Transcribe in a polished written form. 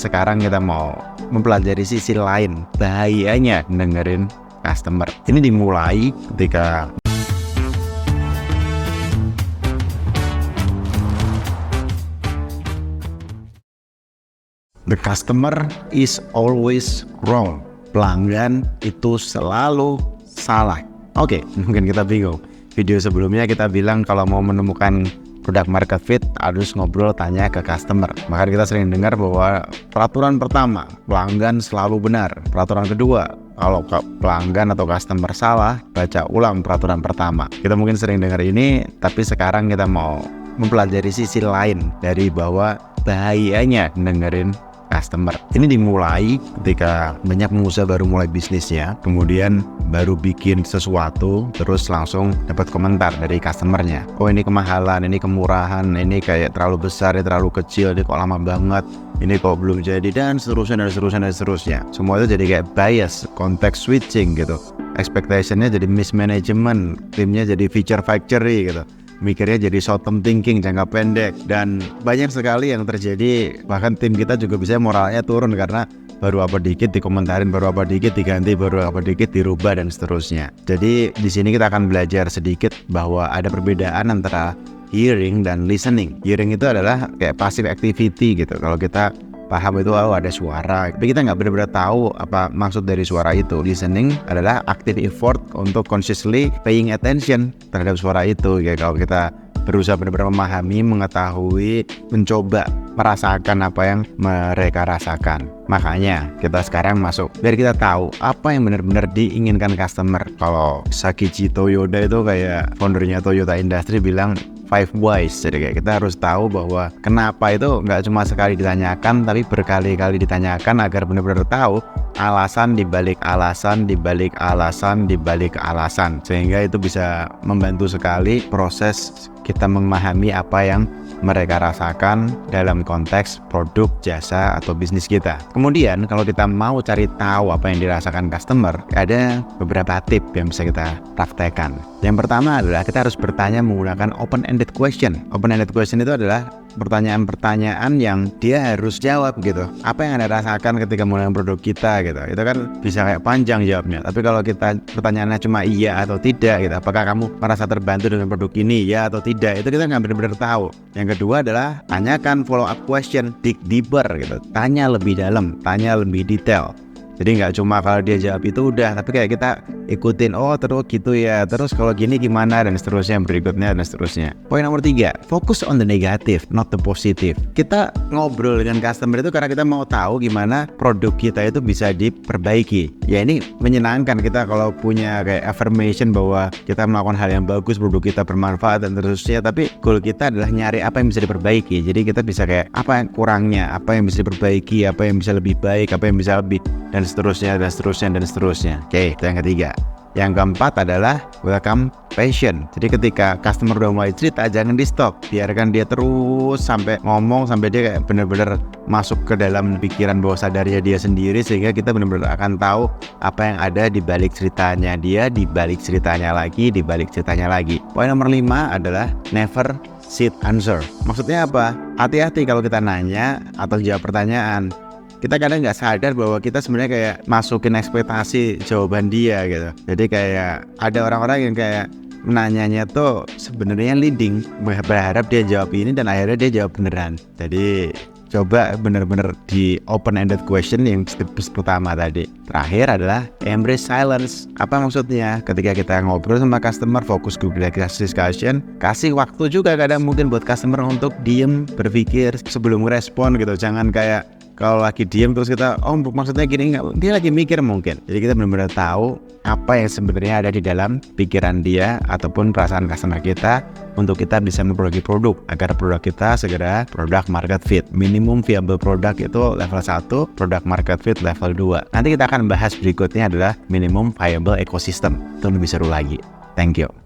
Sekarang kita mau mempelajari sisi lain bahayanya dengerin customer. Ini dimulai ketika the customer is always wrong. Pelanggan itu selalu salah. Oke, mungkin kita bingung. Video sebelumnya kita bilang kalau mau menemukan produk market fit harus ngobrol tanya ke customer. Maka kita sering dengar bahwa peraturan pertama, pelanggan selalu benar. Peraturan kedua, kalau pelanggan atau customer salah, baca ulang peraturan pertama. Kita mungkin sering dengar ini, tapi sekarang kita mau mempelajari sisi lain dari bahwa bahayanya dengerin customer. Ini dimulai ketika banyak pengusaha baru mulai bisnisnya, kemudian baru bikin sesuatu, terus langsung dapat komentar dari customernya. Oh, ini kemahalan, ini kemurahan, ini kayak terlalu besar, ini terlalu kecil, ini kok lama banget, ini kok belum jadi, dan seterusnya, dan seterusnya, dan seterusnya. Semua itu jadi kayak bias, context switching gitu. Expectationnya jadi mismanagement, timnya jadi feature factory gitu. Mikirnya jadi short term thinking, jangka pendek, dan banyak sekali yang terjadi. Bahkan tim kita juga bisa moralnya turun karena baru apa dikit dikomentarin, baru apa dikit diganti, baru apa dikit dirubah, dan seterusnya. Jadi di sini kita akan belajar sedikit bahwa ada perbedaan antara hearing dan listening. Hearing itu adalah kayak passive activity gitu. Kalau kita paham itu ada suara, tapi kita nggak benar-benar tahu apa maksud dari suara itu. Listening adalah active effort untuk consciously paying attention terhadap suara itu. Ya, kalau kita berusaha benar-benar memahami, mengetahui, mencoba merasakan apa yang mereka rasakan. Makanya kita sekarang masuk biar kita tahu apa yang benar-benar diinginkan customer. Kalau Sakichi Toyoda itu kayak foundernya Toyota Industry bilang 5 whys. Jadi kayak kita harus tahu bahwa kenapa itu nggak cuma sekali ditanyakan, tapi berkali-kali ditanyakan agar benar-benar tahu alasan dibalik alasan dibalik alasan dibalik alasan, sehingga itu bisa membantu sekali proses kita memahami apa yang mereka rasakan dalam konteks produk, jasa, atau bisnis kita. Kemudian kalau kita mau cari tahu apa yang dirasakan customer, ada beberapa tip yang bisa kita praktekkan. Yang pertama adalah kita harus bertanya menggunakan open-ended question. Open-ended question itu adalah pertanyaan-pertanyaan yang dia harus jawab gitu. Apa yang Anda rasakan ketika menggunakan produk kita gitu. Itu kan bisa kayak panjang jawabnya. Tapi kalau kita pertanyaannya cuma iya atau tidak gitu. Apakah kamu merasa terbantu dengan produk ini, ya atau tidak? Itu kita nggak benar-benar tahu. Yang kedua adalah tanyakan follow up question, dig deeper gitu. Tanya lebih dalam, tanya lebih detail. Jadi nggak cuma kalau dia jawab itu udah, tapi kayak kita ikutin, oh terus gitu ya, terus kalau gini gimana, dan seterusnya, berikutnya, dan seterusnya. Poin nomor 3, fokus on the negative, not the positive. Kita ngobrol dengan customer itu karena kita mau tahu gimana produk kita itu bisa diperbaiki. Ya ini menyenangkan kita kalau punya kayak affirmation bahwa kita melakukan hal yang bagus, produk kita bermanfaat, dan seterusnya. Tapi goal kita adalah nyari apa yang bisa diperbaiki. Jadi kita bisa kayak apa yang kurangnya, apa yang bisa diperbaiki, apa yang bisa lebih baik, apa yang bisa lebih, dan seterusnya, dan seterusnya, dan seterusnya. Oke, itu yang ketiga. Yang keempat adalah welcome passion. Jadi ketika customer udah mulai cerita, jangan di stop, biarkan dia terus sampai ngomong, sampai dia kayak benar-benar masuk ke dalam pikiran bawah sadarnya dia sendiri, sehingga kita benar-benar akan tahu apa yang ada di balik ceritanya dia, di balik ceritanya lagi, di balik ceritanya lagi. Poin nomor 5 adalah never sit answer. Maksudnya apa? Hati-hati kalau kita nanya atau jawab pertanyaan. Kita kadang nggak sadar bahwa kita sebenarnya kayak masukin ekspektasi jawaban dia gitu. Jadi kayak ada orang-orang yang kayak menanyanya tuh sebenarnya leading, berharap dia jawab ini dan akhirnya dia jawab beneran. Jadi coba bener-bener di open-ended question yang tips pertama tadi. Terakhir adalah embrace silence. Apa maksudnya? Ketika kita ngobrol sama customer, fokus ke discussion, kasih waktu juga kadang mungkin buat customer untuk diem, berpikir sebelum respon gitu. Jangan kayak kalau lagi diem terus kita, oh maksudnya gini, nggak, dia lagi mikir mungkin. Jadi kita benar-benar tahu apa yang sebenarnya ada di dalam pikiran dia ataupun perasaan customer kita untuk kita bisa memproduksi produk agar produk kita segera product market fit. Minimum viable product itu level 1, product market fit level 2. Nanti kita akan bahas berikutnya adalah minimum viable ecosystem. Itu lebih seru lagi. Thank you.